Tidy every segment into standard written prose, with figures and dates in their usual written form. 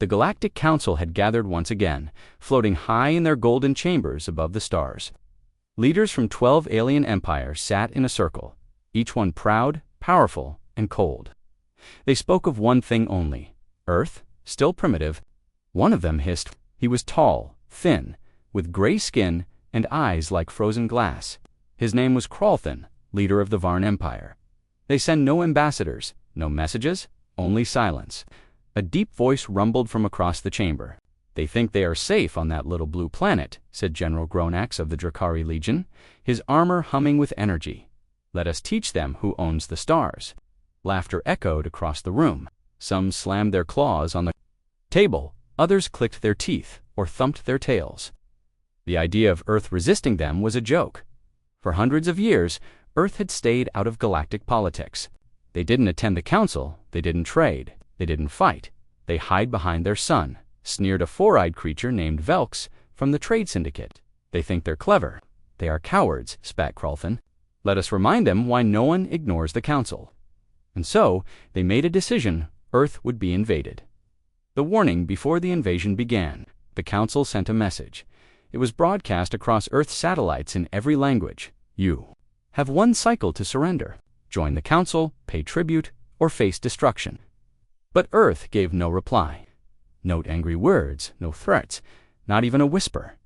The Galactic Council had gathered once again, floating high in their golden chambers above the stars. Leaders from 12 alien empires sat in a circle, each one proud, powerful, and cold. They spoke of one thing only: Earth, still primitive. One of them hissed. He was tall, thin, with gray skin and eyes like frozen glass. His name was Kralthan, leader of the Varn Empire. They send no ambassadors, no messages, only silence. A deep voice rumbled from across the chamber. "They think they are safe on that little blue planet," said General Gronax of the Drakari Legion, his armor humming with energy. "Let us teach them who owns the stars." Laughter echoed across the room. Some slammed their claws on the table, others clicked their teeth or thumped their tails. The idea of Earth resisting them was a joke. For hundreds of years, Earth had stayed out of galactic politics. They didn't attend the council, they didn't trade, they didn't fight. They hide behind their sun, sneered a four-eyed creature named Velx from the trade syndicate. They think they're clever. They are cowards, spat Kralthan. Let us remind them why no one ignores the council. And so, they made a decision: Earth would be invaded. The warning before the invasion began. The council sent a message. It was broadcast across Earth's satellites in every language. You have one cycle to surrender. Join the council, pay tribute, or face destruction. But Earth gave no reply. No angry words, no threats, not even a whisper.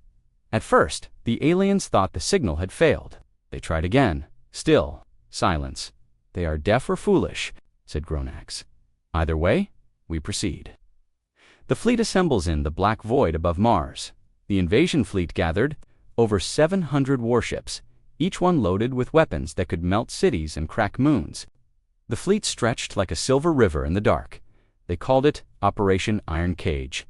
At first, the aliens thought the signal had failed. They tried again. Still, silence. "They are deaf or foolish," said Gronax. "Either way, we proceed." The fleet assembles in the black void above Mars. The invasion fleet gathered, over 700 warships, each one loaded with weapons that could melt cities and crack moons. The fleet stretched like a silver river in the dark. They called it Operation Iron Cage.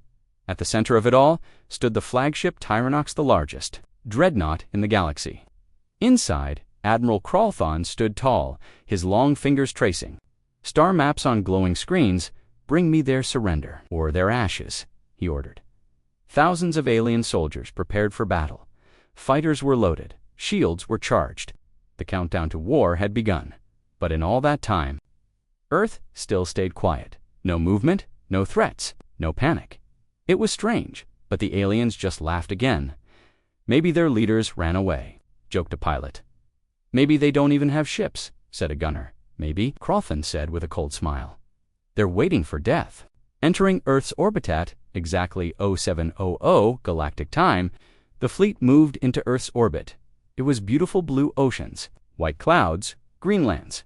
At the center of it all stood the flagship Tyrannox, the largest dreadnought in the galaxy. Inside, Admiral Kralthan stood tall, his long fingers tracing. Star maps on glowing screens. "Bring me their surrender, or their ashes," he ordered. Thousands of alien soldiers prepared for battle. Fighters were loaded. Shields were charged. The countdown to war had begun. But in all that time, Earth still stayed quiet. No movement, no threats, no panic. It was strange, but the aliens just laughed again. "Maybe their leaders ran away," joked a pilot. "Maybe they don't even have ships," said a gunner. "Maybe," Kralthan said with a cold smile. "They're waiting for death." Entering Earth's orbit at exactly 0700 galactic time, the fleet moved into Earth's orbit. It was beautiful blue oceans, white clouds, green lands.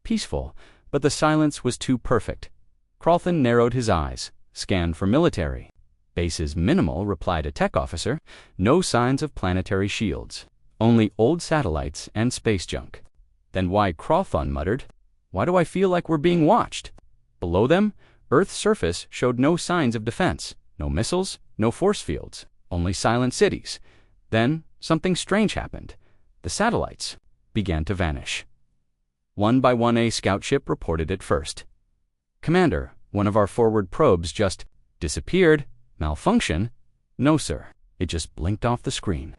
Peaceful, but the silence was too perfect. Kralthan narrowed his eyes, scanned for military. "Bases minimal," replied a tech officer. "No signs of planetary shields. Only old satellites and space junk." "Then why," Kralthan muttered, "why do I feel like we're being watched?" Below them, Earth's surface showed no signs of defense. No missiles, no force fields, only silent cities. Then something strange happened. The satellites began to vanish. One by one, a scout ship reported it first. "Commander, one of our forward probes just disappeared. Malfunction?" "No, sir. It just blinked off the screen."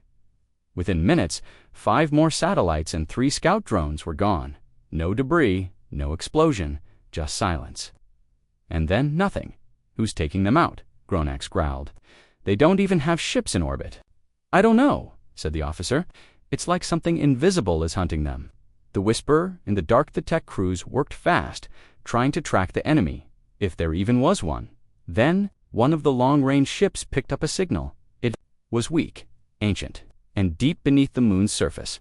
Within minutes, 5 more satellites and 3 scout drones were gone. No debris, no explosion, just silence. And then nothing. "Who's taking them out?" Gronax growled. "They don't even have ships in orbit." "I don't know," said the officer. "It's like something invisible is hunting them." The whisperer in the dark, the tech crews worked fast, trying to track the enemy, if there even was one. Then, one of the long-range ships picked up a signal. It was weak, ancient, and deep beneath the moon's surface.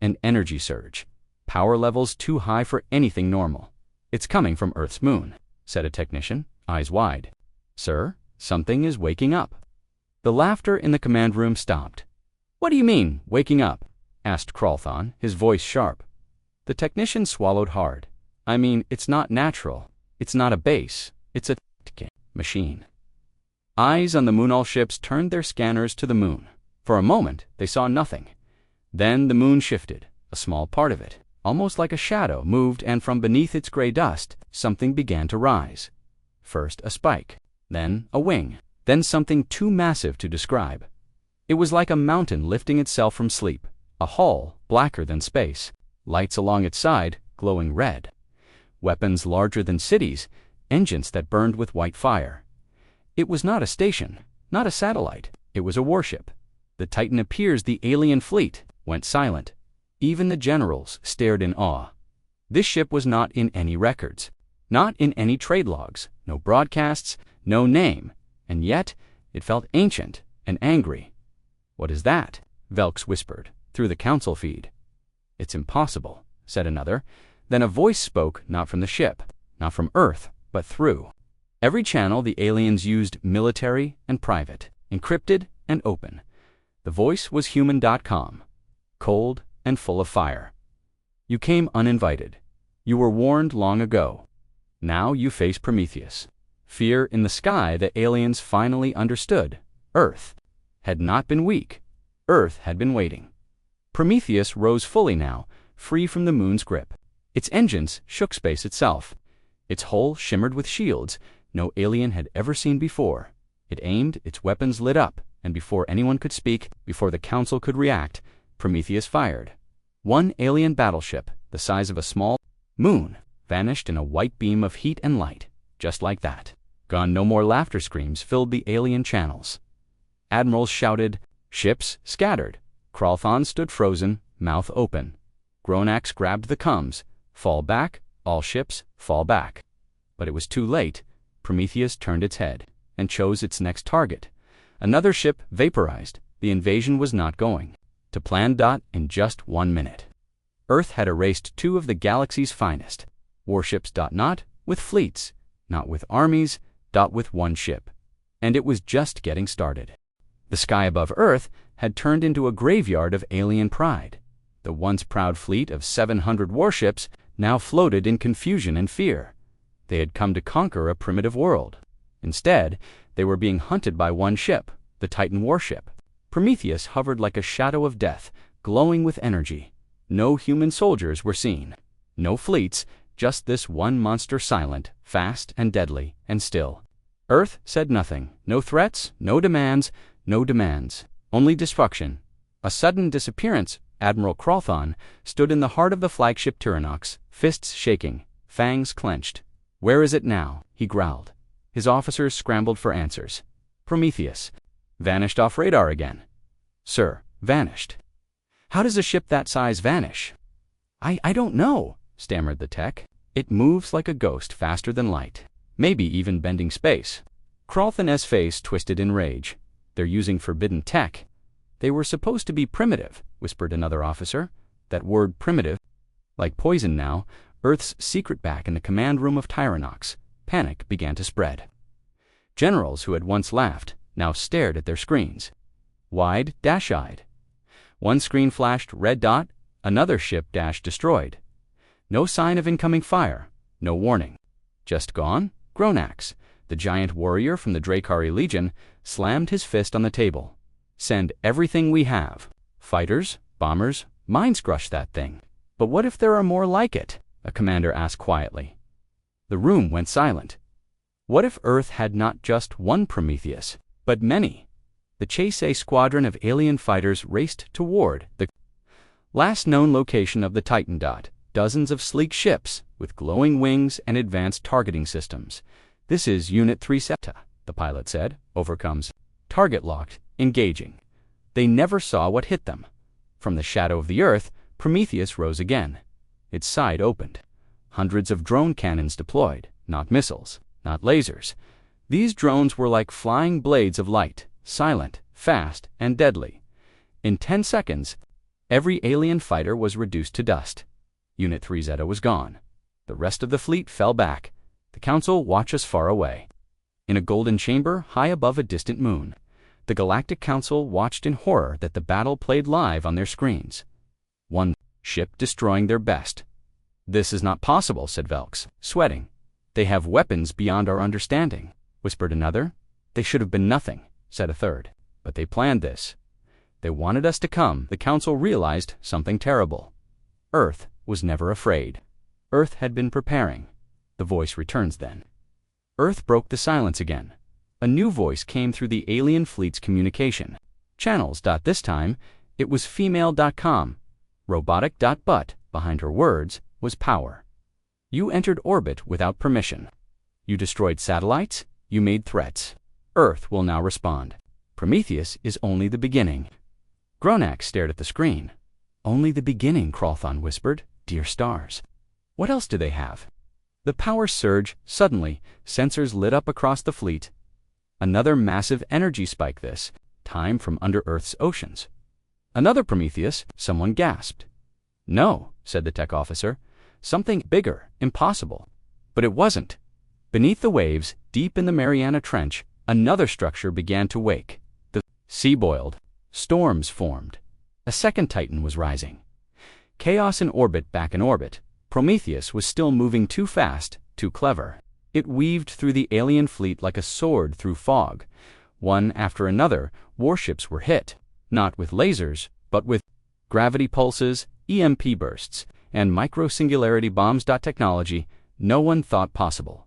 An energy surge. Power levels too high for anything normal. "It's coming from Earth's moon," said a technician, eyes wide. "Sir, something is waking up." The laughter in the command room stopped. "What do you mean, waking up?" asked Kralthan, his voice sharp. The technician swallowed hard. "I mean, it's not natural. It's not a base. It's a machine." Eyes on the Moonall ships turned their scanners to the moon. For a moment, they saw nothing. Then the moon shifted. A small part of it, almost like a shadow, moved, and from beneath its gray dust, something began to rise. First a spike, then a wing, then something too massive to describe. It was like a mountain lifting itself from sleep, a hull blacker than space, lights along its side glowing red, weapons larger than cities, engines that burned with white fire. It was not a station, not a satellite. It was a warship. The Titan appears, the alien fleet went silent. Even the generals stared in awe. This ship was not in any records, not in any trade logs, no broadcasts, no name, and yet it felt ancient and angry. "What is that?" Velks whispered through the council feed. "It's impossible," said another. Then a voice spoke, not from the ship, not from Earth, but through every channel the aliens used, military and private, encrypted and open. The voice was human.com, cold and full of fire. "You came uninvited. You were warned long ago. Now you face Prometheus." Fear in the sky, the aliens finally understood. Earth had not been weak. Earth had been waiting. Prometheus rose fully now, free from the moon's grip. Its engines shook space itself. Its hull shimmered with shields no alien had ever seen before. It aimed, its weapons lit up, and before anyone could speak, before the council could react, Prometheus fired. One alien battleship, the size of a small moon, vanished in a white beam of heat and light, just like that. Gone. No more. Laughter screams filled the alien channels. Admirals shouted. Ships scattered. Kralthon stood frozen, mouth open. Gronax grabbed the comms. Fall back, all ships, fall back. But it was too late. Prometheus turned its head and chose its next target. Another ship vaporized. The invasion was not going to plan. In just 1 minute, Earth had erased 2 of the galaxy's finest warships. Not with fleets, not with armies, with 1 ship. And it was just getting started. The sky above Earth had turned into a graveyard of alien pride. The once proud fleet of 700 warships now floated in confusion and fear. They had come to conquer a primitive world. Instead, they were being hunted by 1 ship, the Titan warship. Prometheus hovered like a shadow of death, glowing with energy. No human soldiers were seen. No fleets, just this one monster, silent, fast and deadly, and still. Earth said nothing. No threats, no demands, only destruction. A sudden disappearance. Admiral Kralthon stood in the heart of the flagship Tyrannox, fists shaking, fangs clenched. "Where is it now?" he growled. His officers scrambled for answers. "Prometheus. Vanished off radar again." "Sir, vanished." "How does a ship that size vanish?" I don't know," stammered the tech. "It moves like a ghost, faster than light. Maybe even bending space." Kralthon's face twisted in rage. "They're using forbidden tech." "They were supposed to be primitive," whispered another officer. That word primitive, like poison now. Earth's secret back in the command room of Tyrannox. Panic began to spread. Generals who had once laughed now stared at their screens, wide, dash-eyed. One screen flashed red dot, another ship dash destroyed. No sign of incoming fire, no warning. Just gone? Gronax, the giant warrior from the Dracari Legion, slammed his fist on the table. "Send everything we have. Fighters, bombers, mines, crush that thing." "But what if there are more like it?" a commander asked quietly. The room went silent. What if Earth had not just one Prometheus, but many? The Chase A squadron of alien fighters raced toward the last known location of the Titan. Dozens of sleek ships with glowing wings and advanced targeting systems. "This is Unit 3 Septa," the pilot said. "Overcomes. Target locked, engaging." They never saw what hit them. From the shadow of the Earth, Prometheus rose again. Its side opened. Hundreds of drone cannons deployed, not missiles, not lasers. These drones were like flying blades of light, silent, fast, and deadly. In 10 seconds, every alien fighter was reduced to dust. Unit 3 Zeta was gone. The rest of the fleet fell back. The council watched us far away. In a golden chamber high above a distant moon, the Galactic Council watched in horror that the battle played live on their screens. One ship destroying their best. "This is not possible," said Velks, sweating. "They have weapons beyond our understanding," whispered another. "They should have been nothing," said a third. "But they planned this. They wanted us to come." The council realized something terrible. Earth was never afraid. Earth had been preparing. The voice returns then. Earth broke the silence again. A new voice came through the alien fleet's communication channels. This time, it was female.com. Robotic. But behind her words was power. "You entered orbit without permission. You destroyed satellites. You made threats. Earth will now respond. Prometheus is only the beginning. Gronak stared at the screen. Only the beginning, Kralthon whispered. Dear stars. What else do they have? The power surge. Suddenly, sensors lit up across the fleet. Another massive energy spike this time from under Earth's oceans. Another Prometheus, someone gasped. No, said the tech officer. Something bigger, impossible. But it wasn't. Beneath the waves, deep in the Mariana Trench, another structure began to wake. The sea boiled. Storms formed. A second Titan was rising. Chaos in orbit, back in orbit. Prometheus was still moving too fast, too clever. It weaved through the alien fleet like a sword through fog. One after another, warships were hit, not with lasers, but with gravity pulses, EMP bursts, and micro-singularity bombs. Technology no one thought possible.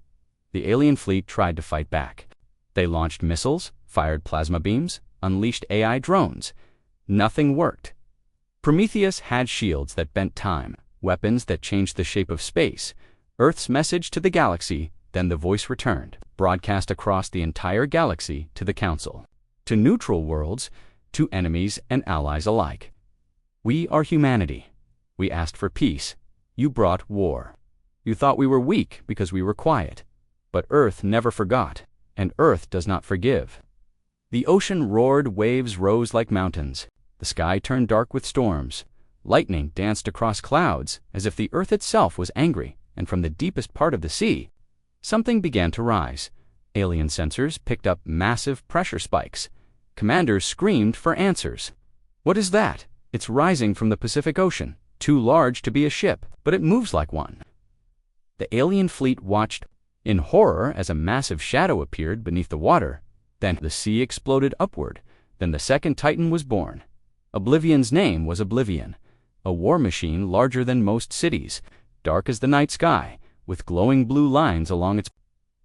The alien fleet tried to fight back. They launched missiles, fired plasma beams, unleashed AI drones. Nothing worked. Prometheus had shields that bent time, weapons that changed the shape of space. Earth's message to the galaxy. Then the voice returned, broadcast across the entire galaxy to the Council, to neutral worlds, to enemies and allies alike. We are humanity. We asked for peace. You brought war. You thought we were weak because we were quiet. But Earth never forgot, and Earth does not forgive. The ocean roared, waves rose like mountains. The sky turned dark with storms. Lightning danced across clouds as if the Earth itself was angry, and from the deepest part of the sea, something began to rise. Alien sensors picked up massive pressure spikes. Commanders screamed for answers. What is that? It's rising from the Pacific Ocean, too large to be a ship, but it moves like one. The alien fleet watched in horror as a massive shadow appeared beneath the water. Then the sea exploded upward. Then the second Titan was born. Oblivion's name was Oblivion, a war machine larger than most cities, dark as the night sky, with glowing blue lines along its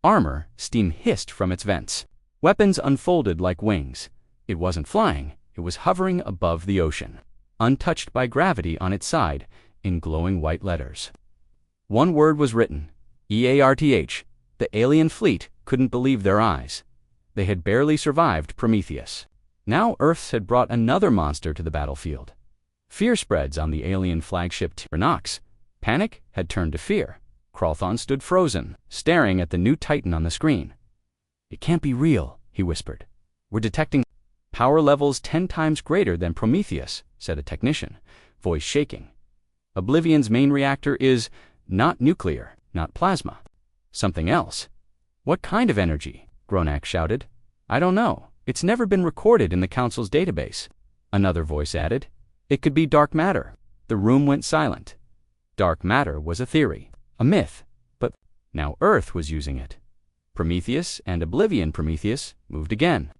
armor. Steam hissed from its vents. Weapons unfolded like wings. It wasn't flying, it was hovering above the ocean, untouched by gravity on its side, in glowing white letters. One word was written, EARTH. The alien fleet couldn't believe their eyes. They had barely survived Prometheus. Now Earth had brought another monster to the battlefield. Fear spreads on the alien flagship dreadnoughts. Panic had turned to fear. Kralthon stood frozen, staring at the new Titan on the screen. It can't be real, he whispered. We're detecting power levels 10 times greater than Prometheus, said a technician, voice shaking. Oblivion's main reactor is not nuclear, not plasma. Something else. What kind of energy? Gronak shouted. I don't know. It's never been recorded in the Council's database. Another voice added. It could be dark matter. The room went silent. Dark matter was a theory, a myth, but now Earth was using it. Prometheus and Oblivion Prometheus moved again,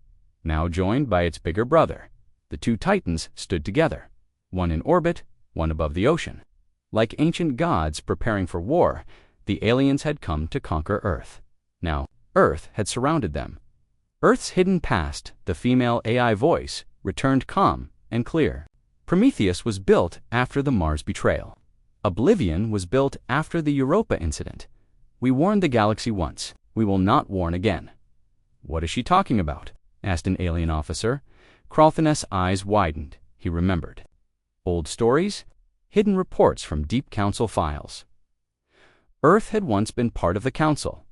now joined by its bigger brother. The two Titans stood together, one in orbit, one above the ocean. Like ancient gods preparing for war, the aliens had come to conquer Earth. Now, Earth had surrounded them. Earth's hidden past, the female AI voice, returned calm and clear. Prometheus was built after the Mars betrayal. Oblivion was built after the Europa incident. We warned the galaxy once. We will not warn again. What is she talking about? Asked an alien officer. Kralthon's eyes widened. He remembered. Old stories? Hidden reports from deep Council files. Earth had once been part of the Council.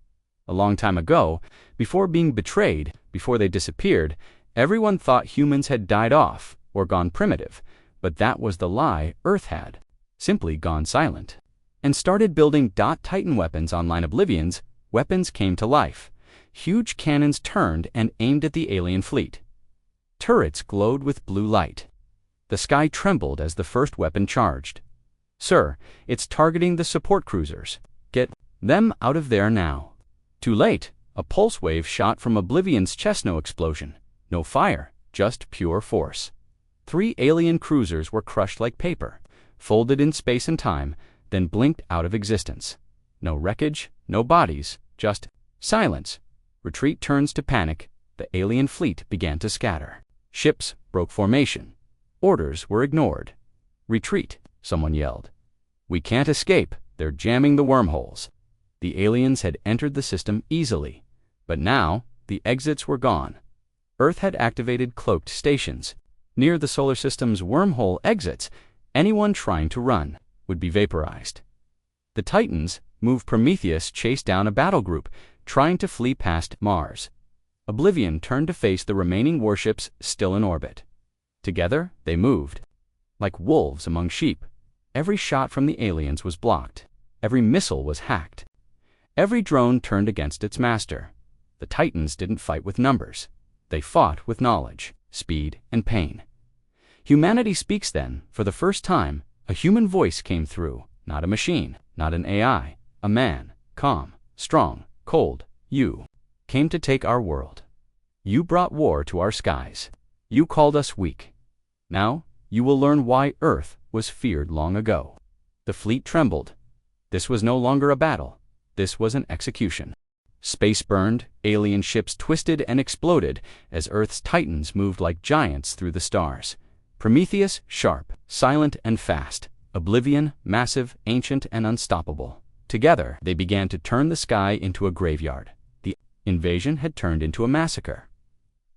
A long time ago, before being betrayed, before they disappeared, everyone thought humans had died off or gone primitive, but that was the lie. Earth had simply gone silent and started building Titan weapons online. Oblivion's weapons came to life. Huge cannons turned and aimed at the alien fleet. Turrets glowed with blue light. The sky trembled as the first weapon charged. Sir, it's targeting the support cruisers. Get them out of there now. Too late. A pulse wave shot from Oblivion's chest. No explosion, no fire, just pure force. 3 alien cruisers were crushed like paper, folded in space and time, then blinked out of existence. No wreckage, no bodies, just silence. Retreat turns to panic. The alien fleet began to scatter. Ships broke formation. Orders were ignored. Retreat, someone yelled. We can't escape. They're jamming the wormholes. The aliens had entered the system easily, but now The exits were gone. Earth had activated cloaked stations. Near the solar system's wormhole exits, anyone trying to run would be vaporized. The Titans, moved Prometheus, chased down a battle group trying to flee past Mars. Oblivion turned to face the remaining warships still in orbit. Together, they moved. Like wolves among sheep. Every shot from the aliens was blocked. Every missile was hacked. Every drone turned against its master. The Titans didn't fight with numbers. They fought with knowledge, speed, and pain. Humanity speaks then. For the first time, a human voice came through. Not a machine, not an AI. A man, calm, strong, cold. You came to take our world. You brought war to our skies. You called us weak. Now, you will learn why Earth was feared long ago. The fleet trembled. This was no longer a battle. This was an execution. Space burned, alien ships twisted and exploded as Earth's Titans moved like giants through the stars. Prometheus, sharp, silent, and fast. Oblivion, massive, ancient, and unstoppable. Together, they began to turn the sky into a graveyard. The invasion had turned into a massacre.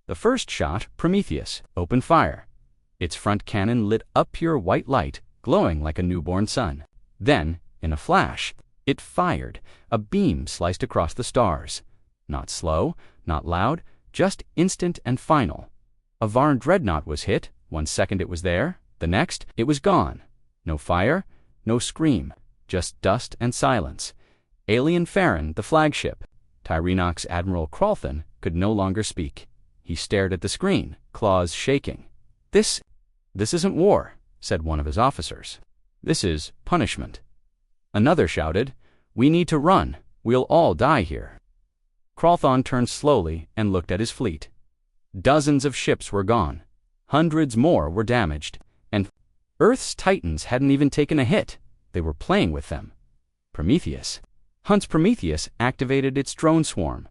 The first shot, Prometheus, opened fire. Its front cannon lit up pure white light, glowing like a newborn sun. Then, in a flash, it fired. A beam sliced across the stars. Not slow, not loud, just instant and final. A Varn dreadnought was hit. 1 second it was there. The next, it was gone. No fire, no scream, just dust and silence. Alien Farron, the flagship. Tyrannox Admiral Cralthan could no longer speak. He stared at the screen, claws shaking. This isn't war," said one of his officers. "This is punishment." Another shouted, "We need to run. We'll all die here." Cralthan turned slowly and looked at his fleet. Dozens of ships were gone. Hundreds more were damaged. And Earth's Titans hadn't even taken a hit. They were playing with them. Hunt's Prometheus activated its drone swarm.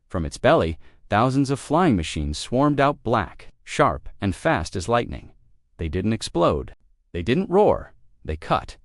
From its belly, thousands of flying machines swarmed out, black, sharp, and fast as lightning. They didn't explode. They didn't roar. They cut.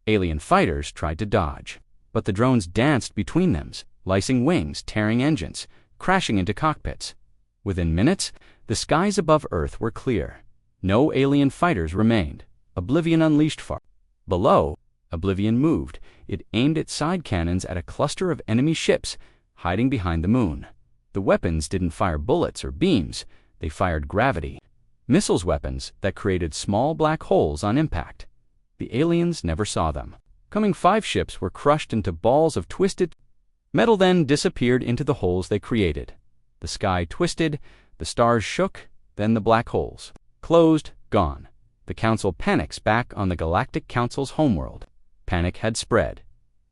Alien fighters tried to dodge, but the drones danced between them, slicing wings, tearing engines, crashing into cockpits. Within minutes, the skies above Earth were clear. No alien fighters remained. Oblivion unleashed far below. Oblivion moved. It aimed its side cannons at a cluster of enemy ships hiding behind the moon. The weapons didn't fire bullets or beams. They fired gravity. Missiles weapons that created small black holes on impact. The aliens never saw them. Coming 5 ships were crushed into balls of twisted metal, then disappeared into the holes they created. The sky twisted, the stars shook, then the black holes. Closed, gone. The Council panics back on the Galactic Council's homeworld. Panic had spread.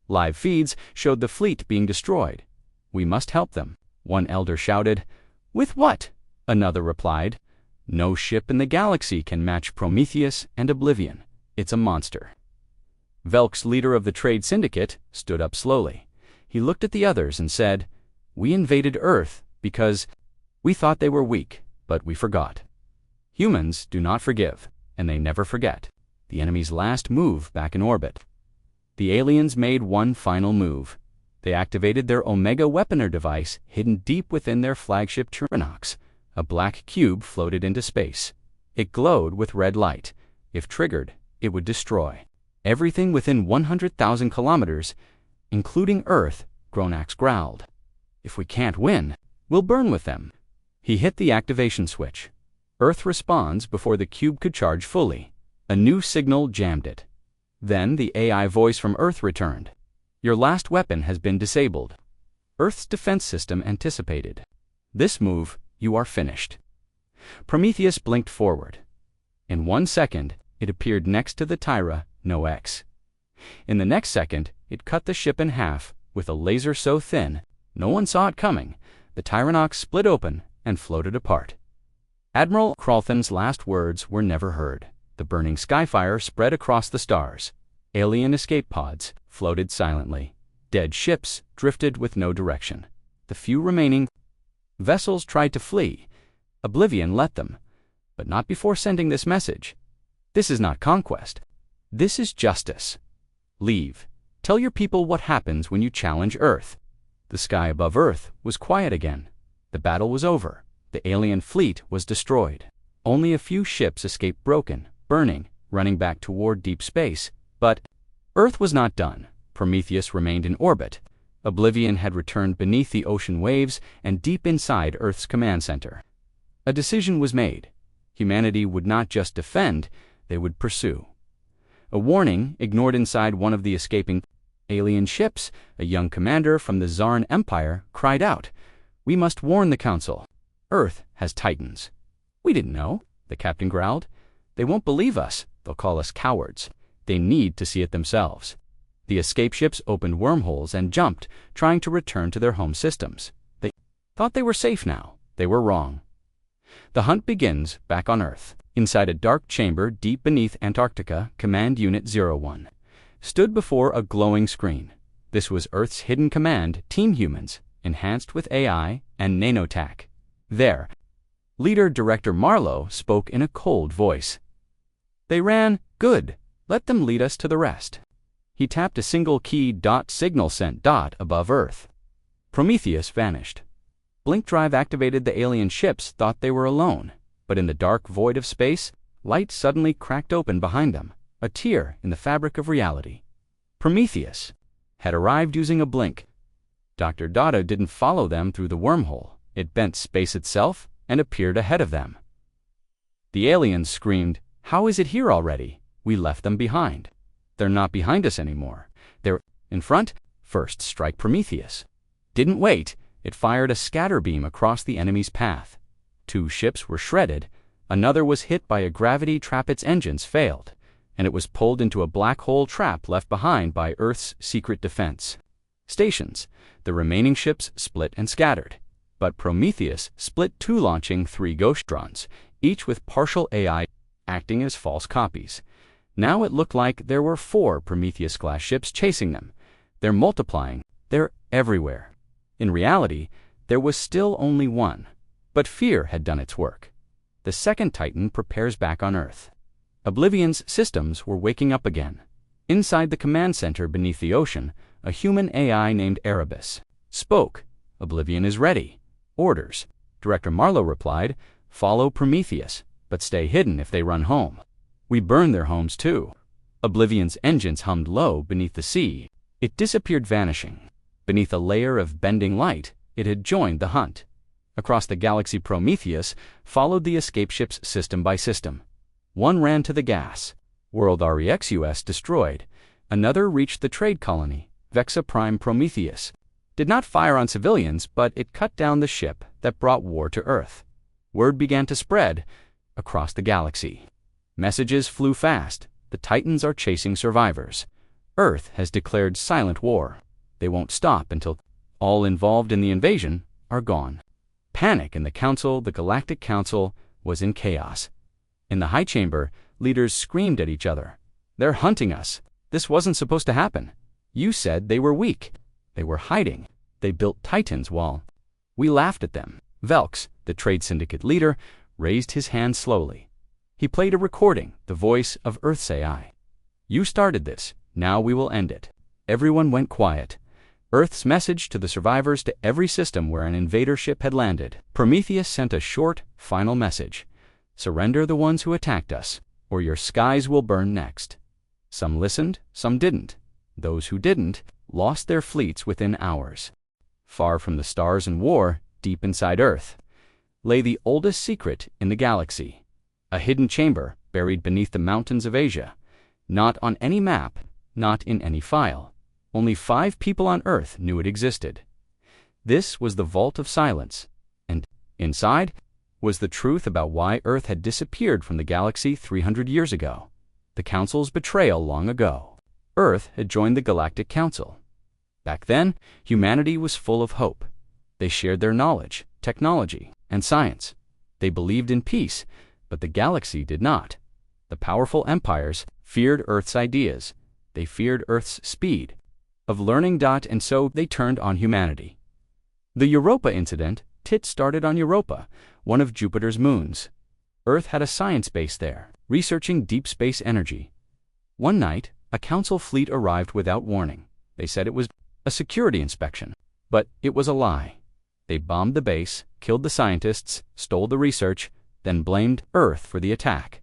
Live feeds showed the fleet being destroyed. "We must help them," one elder shouted. "With what?" another replied. "No ship in the galaxy can match Prometheus and Oblivion. It's a monster." Velk's leader of the Trade Syndicate stood up slowly. He looked at the others and said, "We invaded Earth because we thought they were weak, but we forgot." Humans do not forgive, and they never forget. The enemy's last move back in orbit. The aliens made one final move. They activated their Omega Weaponer device hidden deep within their flagship Tyrannox. A black cube floated into space. It glowed with red light. If triggered, it would destroy everything within 100,000 kilometers, including Earth. Gronax growled. "If we can't win, we'll burn with them." He hit the activation switch. Earth responds before the cube could charge fully. A new signal jammed it. Then the AI voice from Earth returned. "Your last weapon has been disabled." Earth's defense system anticipated. "This move, you are finished." Prometheus blinked forward. In 1 second, it appeared next to the Tyra, no X. In the next second, it cut the ship in half with a laser so thin, no one saw it coming. The Tyrannox split open and floated apart. Admiral Cralthan's last words were never heard. The burning skyfire spread across the stars. Alien escape pods floated silently. Dead ships drifted with no direction. The few remaining vessels tried to flee. Oblivion let them, but not before sending this message. "This is not conquest. This is justice. Leave. Tell your people what happens when you challenge Earth." The sky above Earth was quiet again. The battle was over. The alien fleet was destroyed. Only a few ships escaped broken, burning, running back toward deep space. But Earth was not done. Prometheus remained in orbit. Oblivion had returned beneath the ocean waves and deep inside Earth's command center. A decision was made. Humanity would not just defend, they would pursue. A warning ignored inside one of the escaping alien ships, a young commander from the Zarn Empire cried out, "We must warn the Council. Earth has Titans." "We didn't know," the captain growled. "They won't believe us. They'll call us cowards. They need to see it themselves." The escape ships opened wormholes and jumped, trying to return to their home systems. They thought they were safe now. They were wrong. The hunt begins back on Earth. Inside a dark chamber deep beneath Antarctica, Command Unit 01 stood before a glowing screen. This was Earth's hidden command, Team Humans, enhanced with AI and nanotech. There, Leader Director Marlowe spoke in a cold voice. "They ran. Good. Let them lead us to the rest." He tapped a single key. Signal sent above Earth. Prometheus vanished. Blink drive activated. The alien ships thought they were alone, but in the dark void of space, light suddenly cracked open behind them, a tear in the fabric of reality. Prometheus had arrived using a blink. Dr. Dada didn't follow them through the wormhole. It bent space itself and appeared ahead of them. The aliens screamed, "How is it here already? We left them behind." "They're not behind us anymore. They're in front." First strike Prometheus didn't wait. It fired a scatter beam across the enemy's path. 2 ships were shredded. Another was hit by a gravity trap. Its engines failed, and it was pulled into a black hole trap left behind by Earth's secret defense stations. The remaining ships split and scattered. But Prometheus split 2, launching 3 ghost drones, each with partial AI acting as false copies. Now it looked like there were 4 Prometheus-class ships chasing them. They're multiplying. They're everywhere. In reality, there was still only one. But fear had done its work. The second Titan prepares back on Earth. Oblivion's systems were waking up again. Inside the command center beneath the ocean, a human AI named Erebus spoke. "Oblivion is ready." "Orders." Director Marlowe replied, "Follow Prometheus, but stay hidden if they run home." "We burn their homes too." Oblivion's engines hummed low beneath the sea. It disappeared, vanishing. Beneath a layer of bending light, it had joined the hunt. Across the galaxy, Prometheus followed the escape ships system by system. One ran to the gas world REXUS, destroyed. Another reached the trade colony, Vexa Prime. Prometheus did not fire on civilians, but it cut down the ship that brought war to Earth. Word began to spread across the galaxy. Messages flew fast. The Titans are chasing survivors. Earth has declared silent war. They won't stop until all involved in the invasion are gone. Panic in the Council. The Galactic Council was in chaos. In the High Chamber, leaders screamed at each other. "They're hunting us. This wasn't supposed to happen. You said they were weak. They were hiding. They built Titans while we laughed at them." Velx, the Trade Syndicate leader, raised his hand slowly. He played a recording, the voice of Earth's AI. "You started this. Now we will end it." Everyone went quiet. Earth's message to the survivors, to every system where an invader ship had landed. Prometheus sent a short, final message. "Surrender the ones who attacked us, or your skies will burn next." Some listened, some didn't. Those who didn't lost their fleets within hours. Far from the stars and war, deep inside Earth, lay the oldest secret in the galaxy. A hidden chamber buried beneath the mountains of Asia. Not on any map, not in any file. Only 5 people on Earth knew it existed. This was the Vault of Silence, and inside was the truth about why Earth had disappeared from the galaxy 300 years ago. The Council's betrayal long ago. Earth had joined the Galactic Council. Back then, humanity was full of hope. They shared their knowledge, technology, and science. They believed in peace, but the galaxy did not. The powerful empires feared Earth's ideas. They feared Earth's speed of learning. And so they turned on humanity. The Europa incident. Tit started on Europa, one of Jupiter's moons. Earth had a science base there, researching deep space energy. One night, a Council fleet arrived without warning. They said it was a security inspection, but it was a lie. They bombed the base, killed the scientists, stole the research, then blamed Earth for the attack.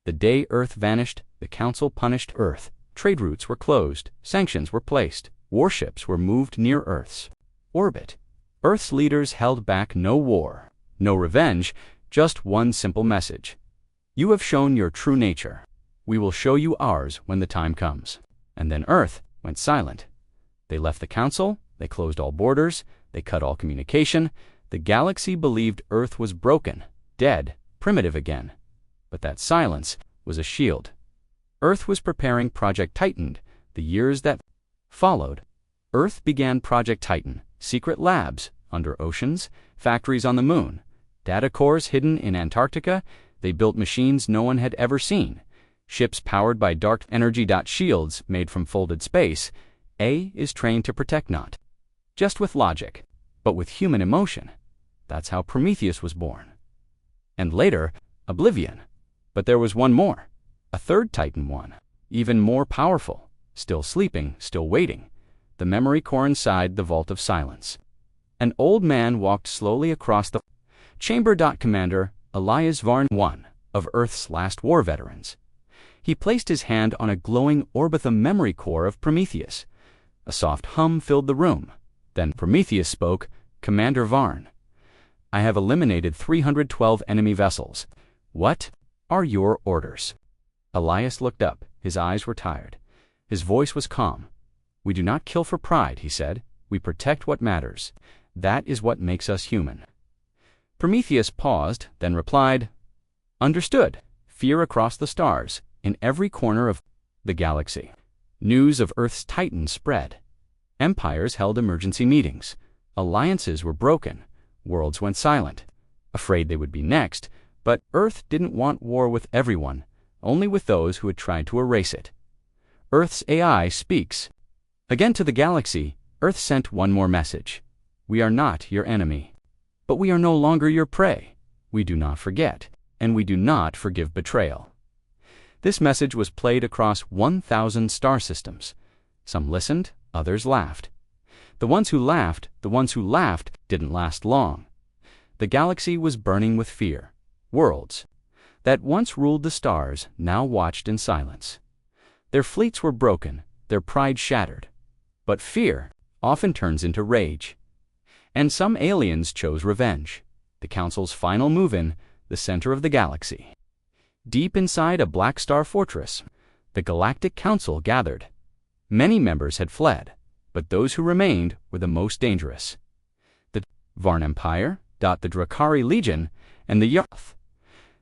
The day Earth vanished, the Council punished Earth. Trade routes were closed, sanctions were placed, warships were moved near Earth's orbit. Earth's leaders held back no war, no revenge, just one simple message. You have shown your true nature. We will show you ours when the time comes. And then Earth went silent. They left the Council, they closed all borders, they cut all communication. The galaxy believed Earth was broken, dead, primitive again. But that silence was a shield. Earth was preparing Project Titan. The years that followed, Earth began Project Titan, secret labs under oceans, factories on the moon, data cores hidden in Antarctica. They built machines no one had ever seen, ships powered by dark energy. Shields made from folded space. A is trained to protect not just with logic, but with human emotion. That's how Prometheus was born. And later, Oblivion. But there was one more, a third Titan one, even more powerful, still sleeping, still waiting. The memory core inside the Vault of Silence. An old man walked slowly across the chamber. Commander Elias Varn, one of Earth's last war veterans. He placed his hand on a glowing Orbitha memory core of Prometheus. A soft hum filled the room. Then Prometheus spoke, Commander Varn, I have eliminated 312 enemy vessels. What are your orders? Elias looked up. His eyes were tired. His voice was calm. We do not kill for pride, he said. We protect what matters. That is what makes us human. Prometheus paused, then replied, Understood. Fear across the stars, in every corner of the galaxy. News of Earth's Titan spread. Empires held emergency meetings. Alliances were broken. Worlds went silent, afraid they would be next. But Earth didn't want war with everyone, only with those who had tried to erase it. Earth's AI speaks. Again to the galaxy, Earth sent one more message. We are not your enemy. But we are no longer your prey. We do not forget, and we do not forgive betrayal. This message was played across 1,000 star systems. Some listened, others laughed. The ones who laughed didn't last long. The galaxy was burning with fear. Worlds that once ruled the stars now watched in silence. Their fleets were broken, their pride shattered. But fear often turns into rage. And some aliens chose revenge. The Council's final move-in, the center of the galaxy. Deep inside a black star fortress, the Galactic Council gathered. Many members had fled, but those who remained were the most dangerous. The Varn Empire, the Drakari Legion, and the Yath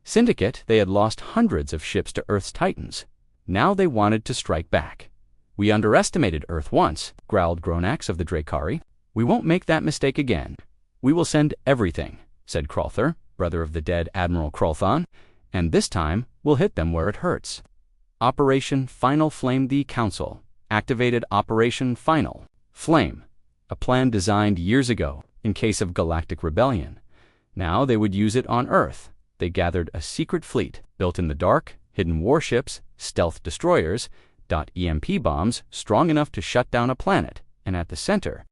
Syndicate. They had lost hundreds of ships to Earth's Titans. Now they wanted to strike back. We underestimated Earth once, growled Gronax of the Drakari. We won't make that mistake again. We will send everything, said Krolther, brother of the dead Admiral Krolthon, and this time we'll hit them where it hurts. Operation Final Flame. The Council activated Operation Final Flame, a plan designed years ago in case of galactic rebellion. Now they would use it on Earth. They gathered a secret fleet, built in the dark, hidden warships, stealth destroyers, EMP bombs strong enough to shut down a planet, and at the center,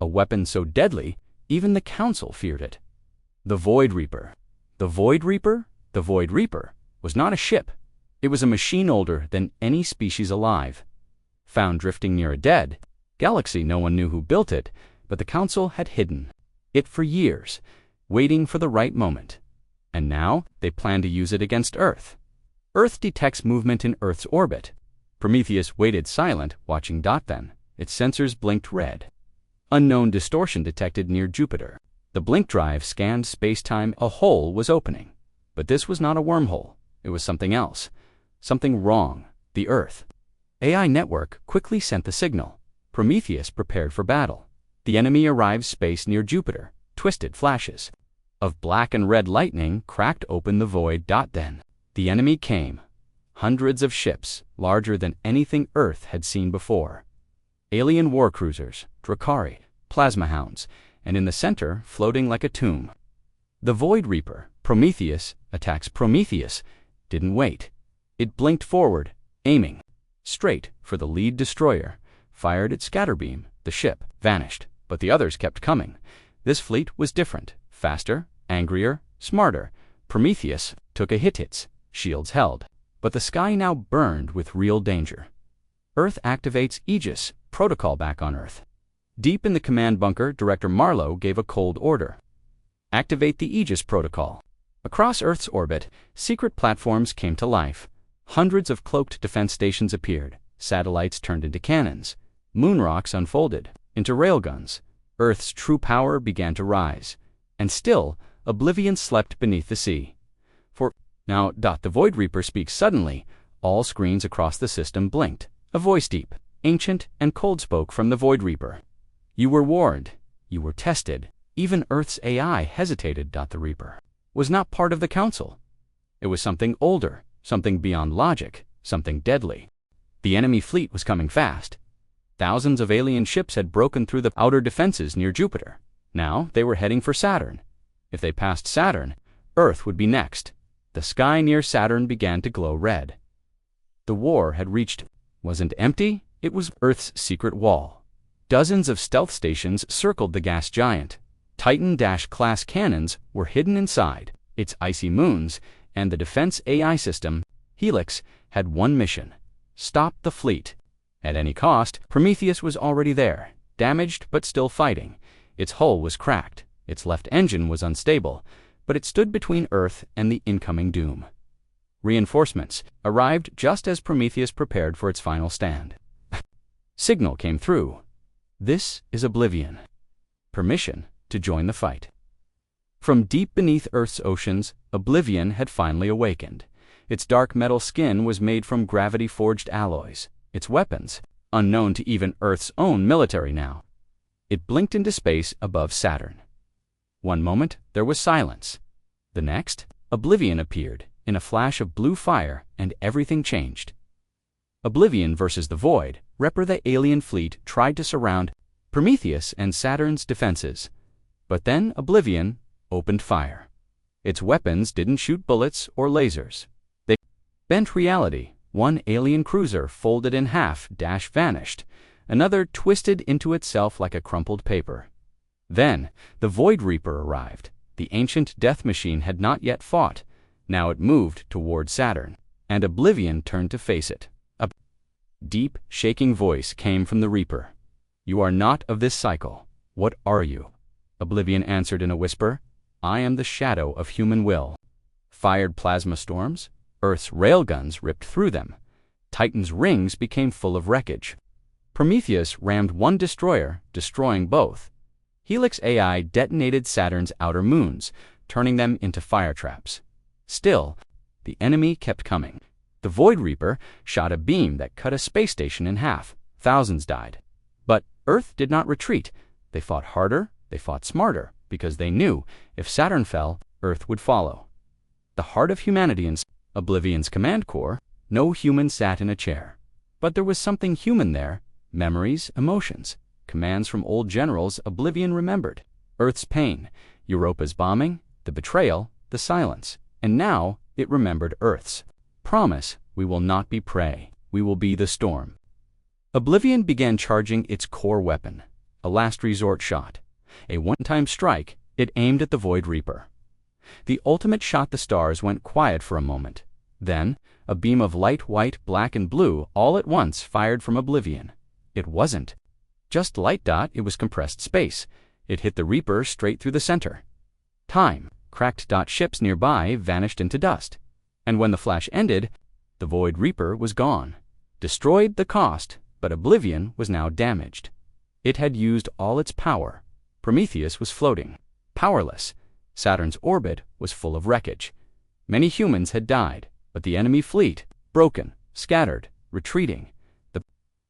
a weapon so deadly, even the Council feared it. The Void Reaper. The Void Reaper? The Void Reaper was not a ship. It was a machine older than any species alive. Found drifting near a dead galaxy, no one knew who built it, but the Council had hidden it for years, waiting for the right moment. And now they plan to use it against Earth. Earth detects movement in Earth's orbit. Prometheus waited silent, watching. Then its sensors blinked red. Unknown distortion detected near Jupiter. The blink drive scanned space-time. A hole was opening. But this was not a wormhole. It was something else. Something wrong. The Earth AI network quickly sent the signal. Prometheus prepared for battle. The enemy arrived. Space near Jupiter. Twisted flashes of black and red lightning cracked open the void. Then the enemy came. Hundreds of ships, larger than anything Earth had seen before. Alien war cruisers, Drakari, plasma hounds, and in the center, floating like a tomb, the Void Reaper. Prometheus attacks. Prometheus didn't wait. It blinked forward, aiming straight for the lead destroyer, fired its scatterbeam. The ship vanished, but the others kept coming. This fleet was different, faster, angrier, smarter. Prometheus took a hit, its shields held. But the sky now burned with real danger. Earth activates Aegis protocol back on Earth. Deep in the command bunker, Director Marlowe gave a cold order. Activate the Aegis protocol. Across Earth's orbit, secret platforms came to life. Hundreds of cloaked defense stations appeared. Satellites turned into cannons. Moon rocks unfolded into railguns. Earth's true power began to rise. And still, oblivion slept beneath the sea. For now, the Void Reaper speaks suddenly. All screens across the system blinked. A voice deep, ancient, and cold spoke from the Void Reaper. You were warned. You were tested. Even Earth's AI hesitated. The Reaper was not part of the Council. It was something older, something beyond logic, something deadly. The enemy fleet was coming fast. Thousands of alien ships had broken through the outer defenses near Jupiter. Now they were heading for Saturn. If they passed Saturn, Earth would be next. The sky near Saturn began to glow red. The war had reached. Wasn't empty, it was Earth's secret wall. Dozens of stealth stations circled the gas giant. Titan-class cannons were hidden inside its icy moons, and the defense AI system, Helix, had one mission: stop the fleet. At any cost. Prometheus was already there, damaged but still fighting. Its hull was cracked, its left engine was unstable, but it stood between Earth and the incoming doom. Reinforcements arrived just as Prometheus prepared for its final stand. Signal came through. This is Oblivion. Permission to join the fight. From deep beneath Earth's oceans, Oblivion had finally awakened. Its dark metal skin was made from gravity-forged alloys. Its weapons, unknown to even Earth's own military now. It blinked into space above Saturn. One moment, there was silence. The next, Oblivion appeared in a flash of blue fire, and everything changed. Oblivion versus the Void. The alien fleet tried to surround Prometheus and Saturn's defenses. But then Oblivion opened fire. Its weapons didn't shoot bullets or lasers. They bent reality. One alien cruiser folded in half, vanished. Another twisted into itself like a crumpled paper. Then the Void Reaper arrived. The ancient death machine had not yet fought. Now it moved toward Saturn, and Oblivion turned to face it. A deep, shaking voice came from the Reaper. You are not of this cycle. What are you? Oblivion answered in a whisper. I am the shadow of human will. Fired plasma storms. Earth's railguns ripped through them. Titan's rings became full of wreckage. Prometheus rammed one destroyer, destroying both. Helix AI detonated Saturn's outer moons, turning them into fire traps. Still, the enemy kept coming. The Void Reaper shot a beam that cut a space station in half. Thousands died. But Earth did not retreat. They fought harder, they fought smarter, because they knew if Saturn fell, Earth would follow. The heart of humanity in Oblivion's command core, no human sat in a chair. But there was something human there. Memories, emotions, commands from old generals Oblivion remembered. Earth's pain, Europa's bombing, the betrayal, the silence. And now it remembered Earth's promise: we will not be prey, we will be the storm. Oblivion began charging its core weapon, a last resort shot. A one-time strike, it aimed at the Void Reaper. The ultimate shot. The stars went quiet for a moment. Then, a beam of light, white, black, and blue all at once fired from Oblivion. It wasn't just light. It was compressed space. It hit the Reaper straight through the center. Time. Cracked. Ships nearby vanished into dust. And when the flash ended, the Void Reaper was gone. Destroyed the cost, but Oblivion was now damaged. It had used all its power. Prometheus was floating, powerless. Saturn's orbit was full of wreckage. Many humans had died, but the enemy fleet, broken, scattered, retreating. The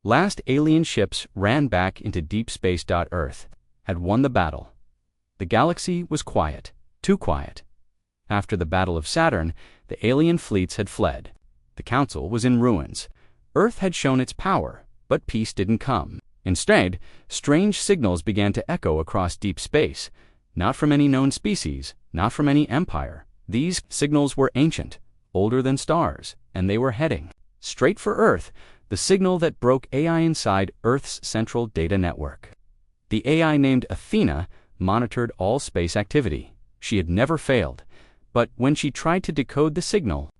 last alien ships ran back into deep space. Earth had won the battle. The galaxy was quiet, too quiet. After the Battle of Saturn, the alien fleets had fled. The Council was in ruins. Earth had shown its power, but peace didn't come. Instead, strange signals began to echo across deep space. Not from any known species, not from any empire. These signals were ancient, older than stars, and they were heading straight for Earth, the signal that broke AI inside Earth's central data network. The AI named Athena monitored all space activity. She had never failed. But when she tried to decode the signal,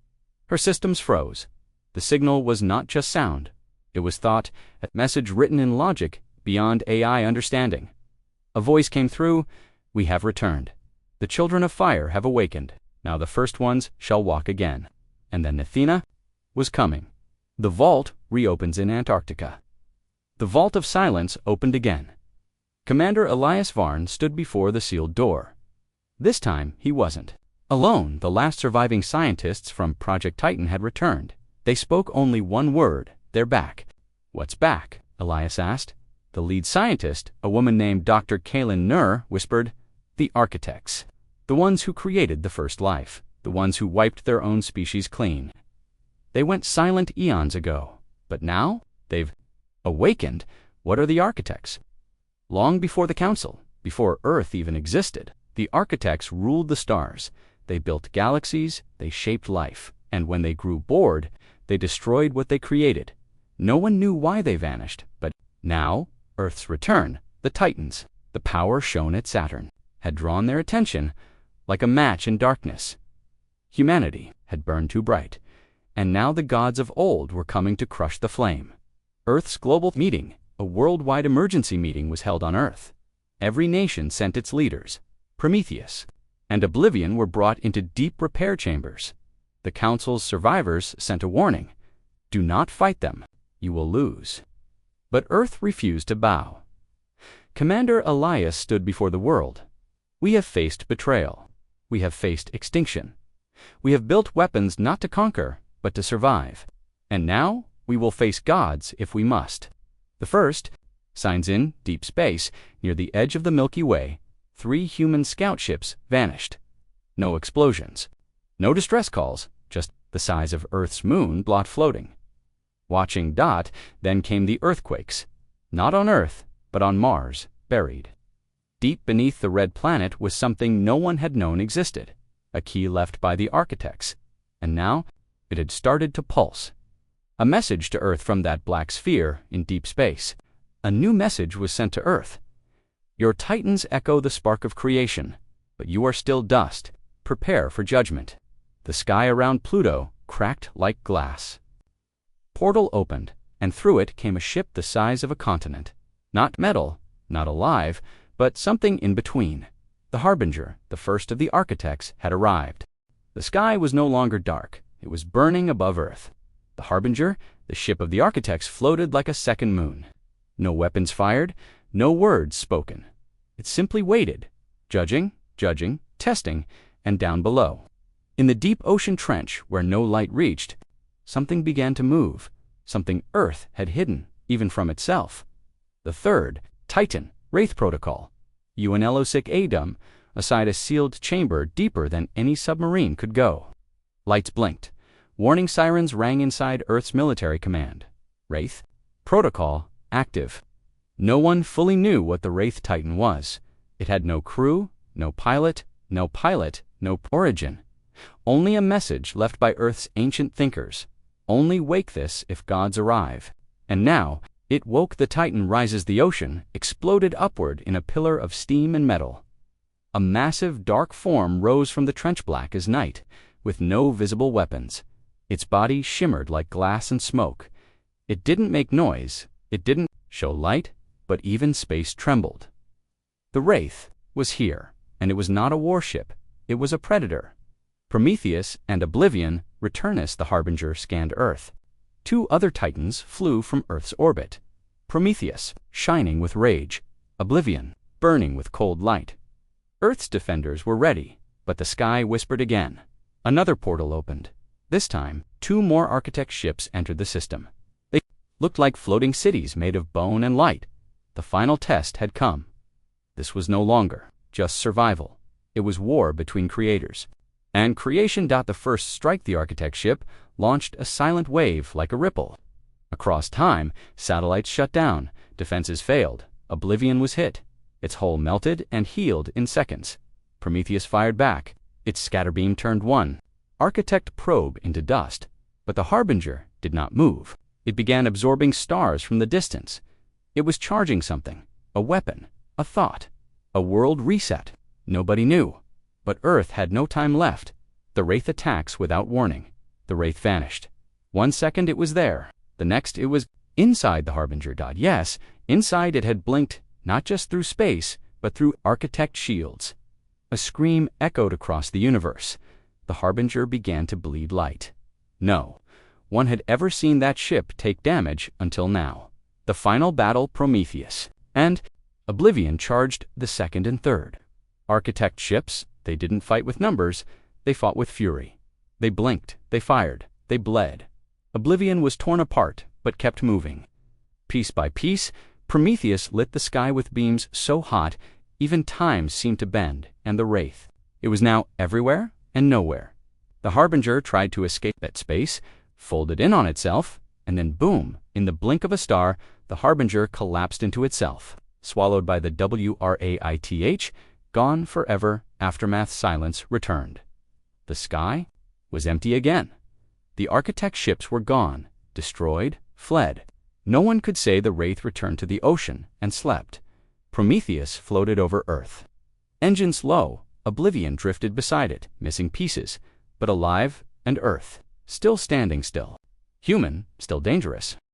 her systems froze. The signal was not just sound. It was thought, a message written in logic beyond AI understanding. A voice came through, "We have returned. The children of fire have awakened. Now the first ones shall walk again." And then Athena was coming. The vault reopens in Antarctica. The vault of silence opened again. Commander Elias Varn stood before the sealed door. This time he wasn't alone. The last surviving scientists from Project Titan had returned. They spoke only one word: they're back. "What's back?" Elias asked. The lead scientist, a woman named Dr. Kaylin Nur, whispered, "The architects. The ones who created the first life. The ones who wiped their own species clean. They went silent eons ago. But now they've awakened." What are the architects? Long before the Council, before Earth even existed, the architects ruled the stars. They built galaxies, they shaped life, and when they grew bored, they destroyed what they created. No one knew why they vanished, but now, Earth's return, the Titans, the power shown at Saturn, had drawn their attention like a match in darkness. Humanity had burned too bright, and now the gods of old were coming to crush the flame. Earth's global meeting, a worldwide emergency meeting, was held on Earth. Every nation sent its leaders. Prometheus and Oblivion were brought into deep repair chambers. The Council's survivors sent a warning: do not fight them, you will lose. But Earth refused to bow. Commander Elias stood before the world. "We have faced betrayal. We have faced extinction. We have built weapons not to conquer, but to survive. And now we will face gods if we must." The first signs in deep space, near the edge of the Milky Way, 3 human scout ships vanished. No explosions. No distress calls, just the size of Earth's moon blot floating. Watching Dot, then came the earthquakes. Not on Earth, but on Mars, buried. Deep beneath the red planet was something no one had known existed, a key left by the architects. And now it had started to pulse. A message to Earth from that black sphere in deep space. A new message was sent to Earth. "Your Titans echo the spark of creation, but you are still dust. Prepare for judgment." The sky around Pluto cracked like glass. Portal opened, and through it came a ship the size of a continent. Not metal, not alive, but something in between. The Harbinger, the first of the architects, had arrived. The sky was no longer dark. It was burning above Earth. The Harbinger, the ship of the architects, floated like a second moon. No weapons fired, no words spoken. It simply waited, judging, testing, and down below. In the deep ocean trench where no light reached, something began to move, something Earth had hidden, even from itself. The third, Titan, Wraith Protocol. UNLO-6 ADUM, aside a sealed chamber deeper than any submarine could go. Lights blinked. Warning sirens rang inside Earth's military command. Wraith Protocol active. No one fully knew what the Wraith Titan was. It had no crew, no pilot, no origin. Only a message left by Earth's ancient thinkers. Only wake this if gods arrive. And now, it woke. The Titan rises the ocean, exploded upward in a pillar of steam and metal. A massive dark form rose from the trench black as night, with no visible weapons. Its body shimmered like glass and smoke. It didn't make noise, it didn't show light, but even space trembled. The Wraith was here, and it was not a warship, it was a predator. Prometheus and Oblivion, Returnus the Harbinger, scanned Earth. 2 other Titans flew from Earth's orbit. Prometheus, shining with rage. Oblivion, burning with cold light. Earth's defenders were ready, but the sky whispered again. Another portal opened. This time, 2 more architect ships entered the system. They looked like floating cities made of bone and light. The final test had come. This was no longer just survival. It was war between creators. And creation. The first strike, the architect ship, launched a silent wave like a ripple. Across time, satellites shut down, defenses failed, Oblivion was hit. Its hull melted and healed in seconds. Prometheus fired back. Its scatterbeam turned one architect probe into dust. But the Harbinger did not move. It began absorbing stars from the distance. It was charging something, a weapon, a thought. A world reset. Nobody knew. But Earth had no time left. The Wraith attacks without warning. The Wraith vanished. 1 second it was there. The next it was inside the Harbinger. Yes, inside it had blinked, not just through space, but through architect shields. A scream echoed across the universe. The Harbinger began to bleed light. No one had ever seen that ship take damage until now. The final battle, Prometheus and Oblivion charged the second and third. Architect ships, they didn't fight with numbers, they fought with fury. They blinked, they fired, they bled. Oblivion was torn apart, but kept moving. Piece by piece, Prometheus lit the sky with beams so hot, even time seemed to bend, and the Wraith. It was now everywhere and nowhere. The Harbinger tried to escape that space, folded in on itself, and then boom, in the blink of a star, the Harbinger collapsed into itself. Swallowed by the WRAITH, gone forever, aftermath silence returned. The sky was empty again. The architect ships were gone, destroyed, fled. No one could say the Wraith returned to the ocean and slept. Prometheus floated over Earth. Engines low, Oblivion drifted beside it, missing pieces, but alive, and Earth, still standing still. Human, still dangerous.